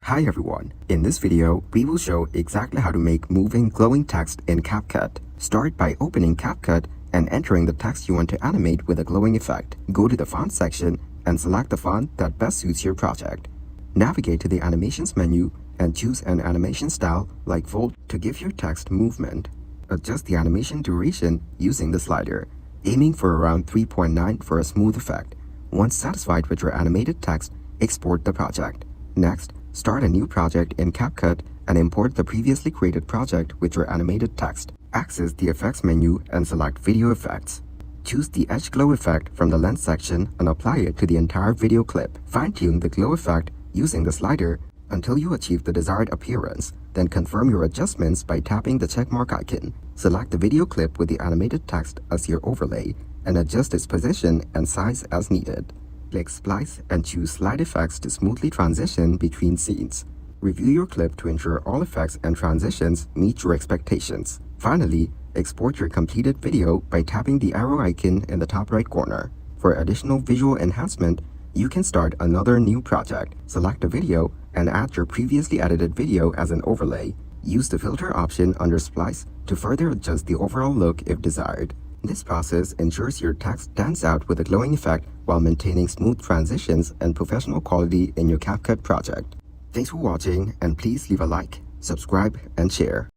Hi everyone, in this video, we will show exactly how to make moving glowing text in CapCut. Start by opening CapCut and entering the text you want to animate with a glowing effect. Go to the font section and select the font that best suits your project. Navigate to the animations menu and choose an animation style like Volt to give your text movement. Adjust the animation duration using the slider, aiming for around 3.9 for a smooth effect. Once satisfied with your animated text, export the project. Next, start a new project in CapCut and import the previously created project with your animated text. Access the Effects menu and select Video Effects. Choose the Edge Glow effect from the Lens section and apply it to the entire video clip. Fine-tune the glow effect using the slider until you achieve the desired appearance. Then confirm your adjustments by tapping the checkmark icon. Select the video clip with the animated text as your overlay and adjust its position and size as needed. Click Splice and choose Slide Effects to smoothly transition between scenes. Review your clip to ensure all effects and transitions meet your expectations. Finally, export your completed video by tapping the arrow icon in the top right corner. For additional visual enhancement, you can start another new project. Select a video and add your previously edited video as an overlay. Use the filter option under Splice to further adjust the overall look if desired. This process ensures your text stands out with a glowing effect while maintaining smooth transitions and professional quality in your CapCut project. Thanks for watching, and please leave a like, subscribe, and share.